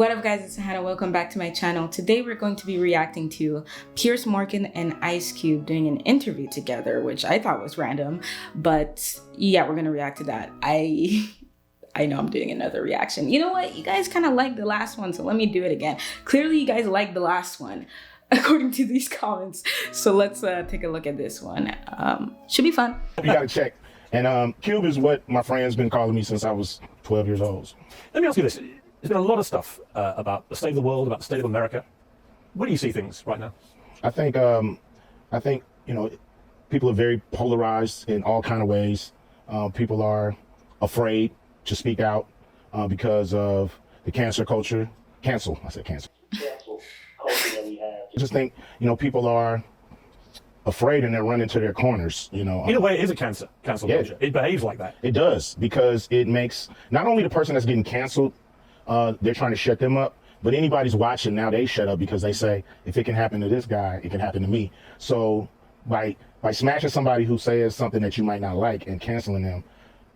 What up guys, it's Hannah. Welcome back to my channel. Today we're going to be reacting to Piers Morgan and Ice Cube doing an interview together, which I thought was random, but yeah, we're gonna react to that. I know I'm doing another reaction. You know what? You guys kind of liked the last one, so let me do it again. Clearly you guys liked the last one, according to these comments. So let's take a look at this one. Should be fun. You gotta check. And Cube is what my friend's been calling me since I was 12 years old. Let me ask you this. There's been a lot of stuff about the state of the world, about the state of America. Where do you see things right now? I think you know, people are very polarized in all kind of ways. People are afraid to speak out because of the cancel culture. I said cancel. Cancel culture that we have. I just think, you know, people are afraid and they're running to their corners, you know. In a way, it is a cancel culture. It behaves like that. It does, because it makes not only the person that's getting canceled, they're trying to shut them up, but anybody's watching now, they shut up because they say, if it can happen to this guy, it can happen to me. So by smashing somebody who says something that you might not like and canceling them,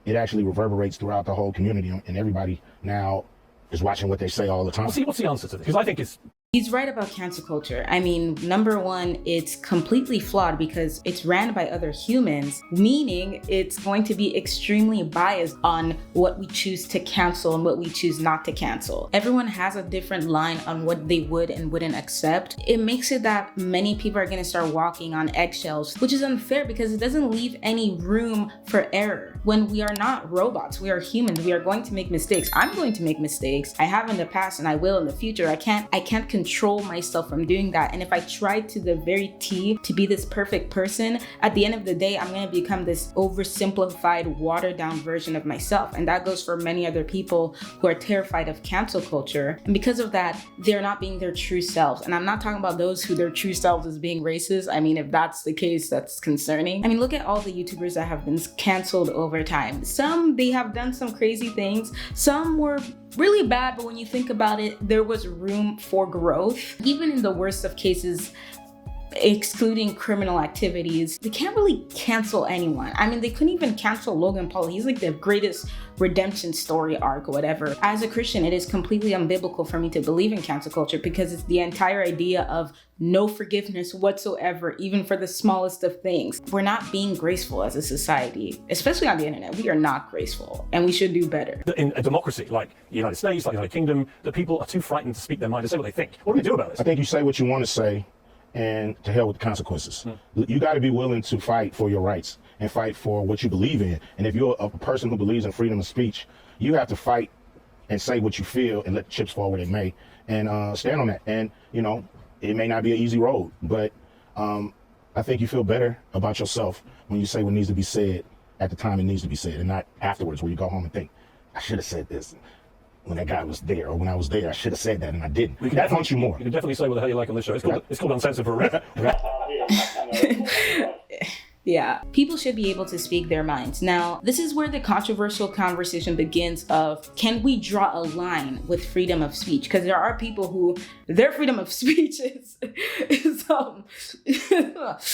it actually reverberates throughout the whole community, and everybody now is watching what they say all the time. Well, see, what's the answer to this? Because I think it's... He's right about cancel culture. I mean, number one, it's completely flawed because it's ran by other humans, meaning it's going to be extremely biased on what we choose to cancel and what we choose not to cancel. Everyone has a different line on what they would and wouldn't accept. It makes it that many people are gonna start walking on eggshells, which is unfair because it doesn't leave any room for error. When we are not robots, we are humans, we are going to make mistakes. I'm going to make mistakes. I have in the past and I will in the future. I can't control myself from doing that. And if I try to the very T to be this perfect person, at the end of the day, I'm going to become this oversimplified, watered down version of myself. And that goes for many other people who are terrified of cancel culture. And because of that, they're not being their true selves. And I'm not talking about those who their true selves is being racist. I mean, if that's the case, that's concerning. I mean, look at all the YouTubers that have been canceled over time. Some, they have done some crazy things. Some were really bad, but when you think about it, there was room for growth. Even in the worst of cases, excluding criminal activities, they can't really cancel anyone. I mean, they couldn't even cancel Logan Paul. He's like the greatest redemption story arc or whatever. As a Christian, it is completely unbiblical for me to believe in cancel culture because it's the entire idea of no forgiveness whatsoever, even for the smallest of things. We're not being graceful as a society, especially on the internet. We are not graceful and we should do better. In a democracy like the United States, like the United Kingdom, the people are too frightened to speak their mind and say what they think. What do we do about this? I think you say what you want to say, and to hell with the consequences. You got to be willing to fight for your rights and fight for what you believe in. And if you're a person who believes in freedom of speech, you have to fight and say what you feel and let the chips fall where they may, and stand on that. And you know, it may not be an easy road, but I think you feel better about yourself when you say what needs to be said at the time it needs to be said, and not afterwards where you go home and think, I should have said this when that guy was there, or when I was there, I should have said that and I didn't. That haunts you more. You can definitely say what the hell you like on this show. It's called Uncensored for a reason. Yeah, people should be able to speak their minds. Now, this is where the controversial conversation begins of, can we draw a line with freedom of speech? Because there are people who, their freedom of speech is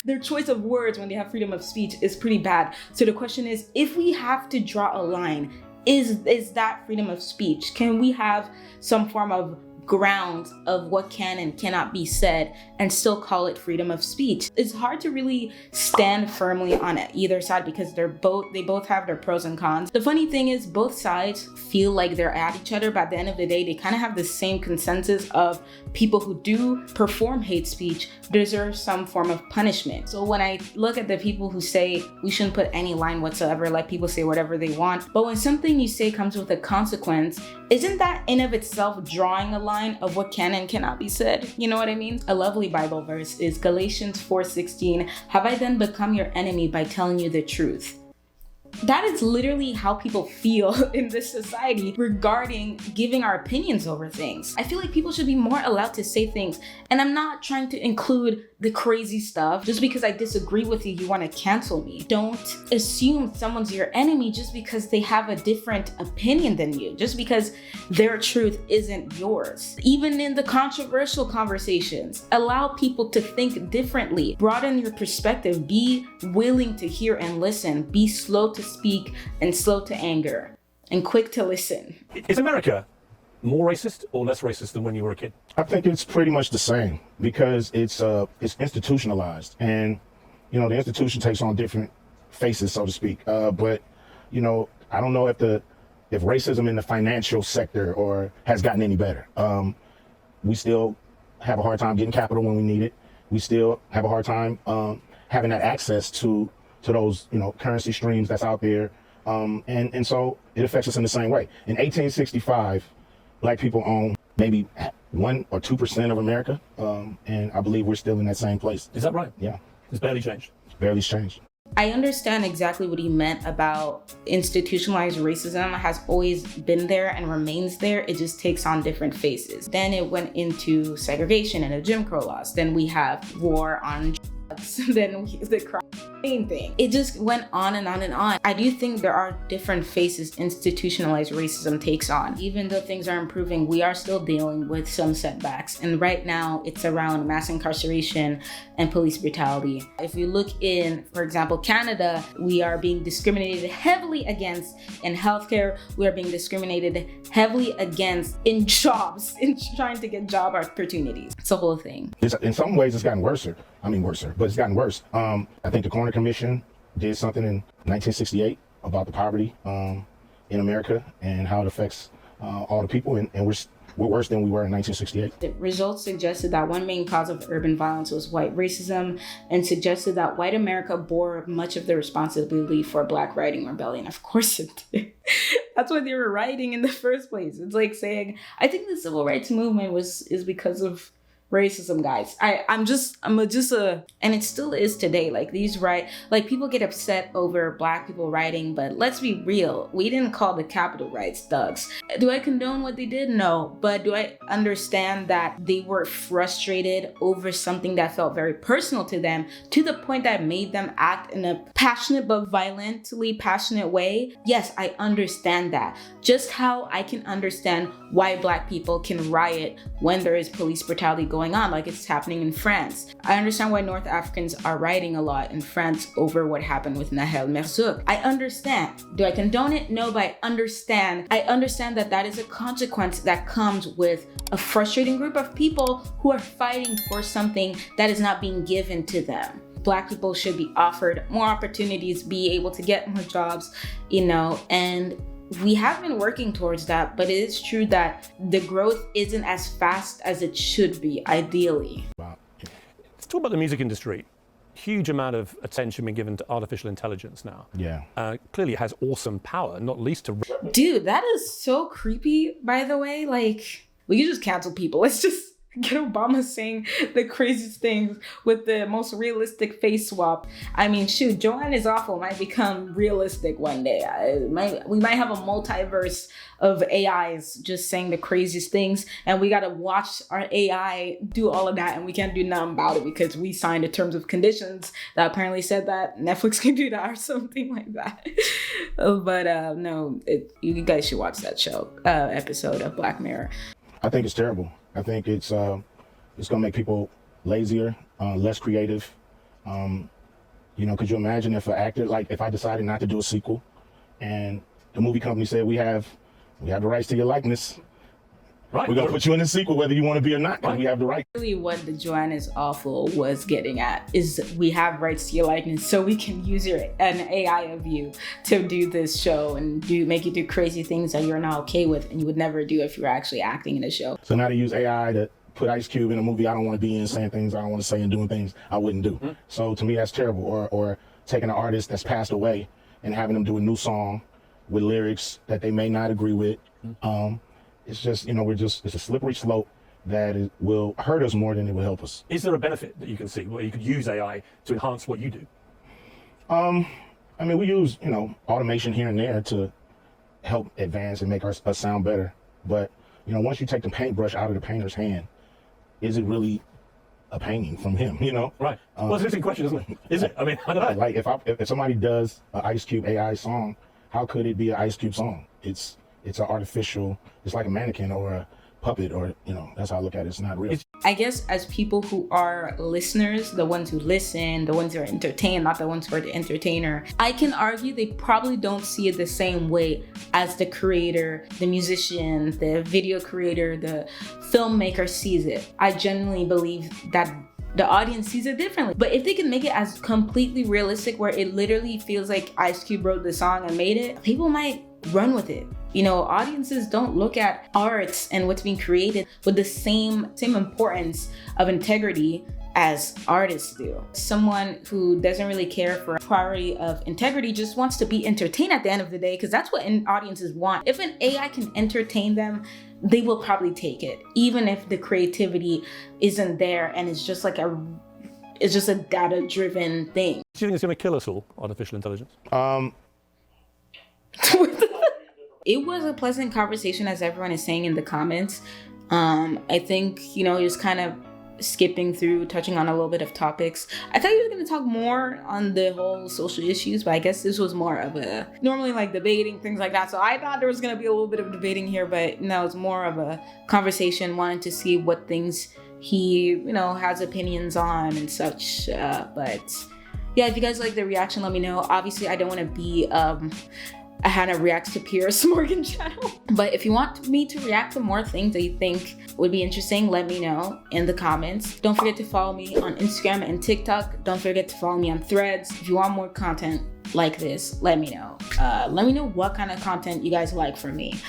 their choice of words when they have freedom of speech is pretty bad. So the question is, if we have to draw a line, is that freedom of speech? Can we have some form of grounds of what can and cannot be said and still call it freedom of speech? It's hard to really stand firmly on either side because they both have their pros and cons. The funny thing is both sides feel like they're at each other, but at the end of the day, they kind of have the same consensus of people who do perform hate speech deserve some form of punishment. So when I look at the people who say we shouldn't put any line whatsoever, let people say whatever they want, but when something you say comes with a consequence, isn't that in of itself drawing a line of what can and cannot be said? You know what I mean? A lovely Bible verse is Galatians 4:16. Have I then become your enemy by telling you the truth? That is literally how people feel in this society regarding giving our opinions over things. I feel like people should be more allowed to say things. And I'm not trying to include the crazy stuff. Just because I disagree with you, you want to cancel me. Don't assume someone's your enemy just because they have a different opinion than you. Just because their truth isn't yours. Even in the controversial conversations, allow people to think differently. Broaden your perspective. Be willing to hear and listen. Be slow to speak and slow to anger and quick to listen. Is America more racist or less racist than when you were a kid? I think it's pretty much the same because it's institutionalized, and the institution takes on different faces, so to speak. But I don't know if racism in the financial sector has gotten any better. We still have a hard time getting capital when we need it. We still have a hard time having that access to those currency streams that's out there, and so it affects us in the same way. In 1865, Black people own maybe 1 or 2% of America, and I believe we're still in that same place. Is that right? Yeah, it's barely changed. Barely changed. I understand exactly what he meant about institutionalized racism has always been there and remains there. It just takes on different faces. Then it went into segregation and the Jim Crow laws. Then we have war on drugs. Then the crime thing. It just went on and on and on. I do think there are different faces institutionalized racism takes on. Even though things are improving, we are still dealing with some setbacks. And right now it's around mass incarceration and police brutality. If you look in, for example, Canada, we are being discriminated heavily against in healthcare. We are being discriminated heavily against in jobs, in trying to get job opportunities. It's a whole thing. In some ways it's gotten worse, but it's gotten worse. I think the Coroner Commission did something in 1968 about the poverty in America and how it affects all the people, and we're worse than we were in 1968. The results suggested that one main cause of urban violence was white racism, and suggested that white America bore much of the responsibility for Black rioting rebellion. Of course it did. That's what they were rioting in the first place. It's like saying, I think the civil rights movement is because of racism, guys. I'm just and it still is today. Like people get upset over Black people rioting, but let's be real. We didn't call the Capitol riots thugs. Do I condone what they did? No. But do I understand that they were frustrated over something that felt very personal to them, to the point that made them act in a passionate but violently passionate way? Yes, I understand that. Just how I can understand why Black people can riot when there is police brutality going on, like it's happening in France. I understand why North Africans are rioting a lot in France over what happened with Nahel Merzouk. I understand. Do I condone it? No, but I understand. I understand that is a consequence that comes with a frustrating group of people who are fighting for something that is not being given to them. Black people should be offered more opportunities, be able to get more jobs, and we have been working towards that, but it is true that the growth isn't as fast as it should be, ideally. Wow. Let's talk about the music industry. Huge amount of attention being given to artificial intelligence now. Yeah. Clearly it has awesome power, not least to... Dude, that is so creepy, by the way. Like, we can just cancel people. Let's just get Obama saying the craziest things with the most realistic face swap. I mean, shoot, Joan is awful might become realistic one day. We might have a multiverse of AIs just saying the craziest things, and we gotta watch our AI do all of that, and we can't do nothing about it because we signed the terms of conditions that apparently said that Netflix can do that or something like that. But no, you guys should watch that episode of Black Mirror. I think it's terrible. I think it's gonna make people lazier, less creative. Could you imagine if an actor, if I decided not to do a sequel, and the movie company said we have the rights to your likeness. Right. We're gonna put you in the sequel whether you want to be or not, because we have the right. Really, what the Joan is awful was getting at is we have rights to your likeness, so we can use an AI of you to do this show and make you do crazy things that you're not okay with and you would never do if you were actually acting in a show. So now they use AI to put Ice Cube in a movie I don't want to be in, saying things I don't want to say and doing things I wouldn't do. Mm-hmm. So to me that's terrible. Or taking an artist that's passed away and having them do a new song with lyrics that they may not agree with. Mm-hmm. It's just, it's a slippery slope that will hurt us more than it will help us. Is there a benefit that you can see where you could use AI to enhance what you do? We use, automation here and there to help advance and make us sound better. But, once you take the paintbrush out of the painter's hand, is it really a painting from him, Right. Well, it's an interesting question, isn't it? Is it? I don't know. Like if somebody does an Ice Cube AI song, how could it be an Ice Cube song? It's an artificial, it's like a mannequin or puppet, or that's how I look at it. It's not real. I guess as people who are listeners, the ones who listen, the ones who are entertained, not the ones who are the entertainer, I can argue they probably don't see it the same way as the creator, the musician, the video creator, the filmmaker sees it. I genuinely believe that the audience sees it differently. But if they can make it as completely realistic, where it literally feels like Ice Cube wrote the song and made it, people might run with it. Audiences don't look at arts and what's being created with the same importance of integrity as artists do. Someone who doesn't really care for priority of integrity just wants to be entertained at the end of the day, because that's what audiences want. If an AI can entertain them, they will probably take it, even if the creativity isn't there and it's just like it's just a data-driven thing. Do you think it's going to kill us all, artificial intelligence? It was a pleasant conversation, as everyone is saying in the comments. I think, just kind of skipping through, touching on a little bit of topics. I thought you were going to talk more on the whole social issues, but I guess this was more of normally like debating, things like that. So I thought there was going to be a little bit of debating here, but no, it's more of a conversation, wanting to see what things he, has opinions on and such. But yeah, if you guys like the reaction, let me know. Obviously, I don't want to be a Hannah reacts to Piers Morgan channel. But if you want me to react to more things that you think would be interesting, let me know in the comments. Don't forget to follow me on Instagram and TikTok. Don't forget to follow me on Threads. If you want more content like this, let me know. Let me know what kind of content you guys like from me,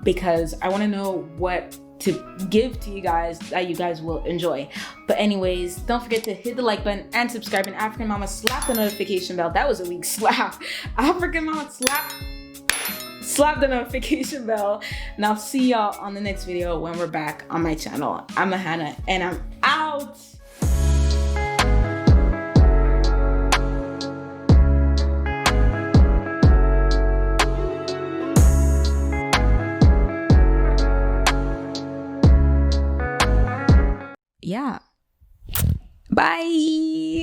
because I want to know what to give to you guys that you guys will enjoy. But anyways, don't forget to hit the like button and subscribe. And African Mama, slap the notification bell. That was a weak slap. African Mama, slap the notification bell. And I'll see y'all on the next video when we're back on my channel. I'm Hannah and I'm out. Yeah. Bye.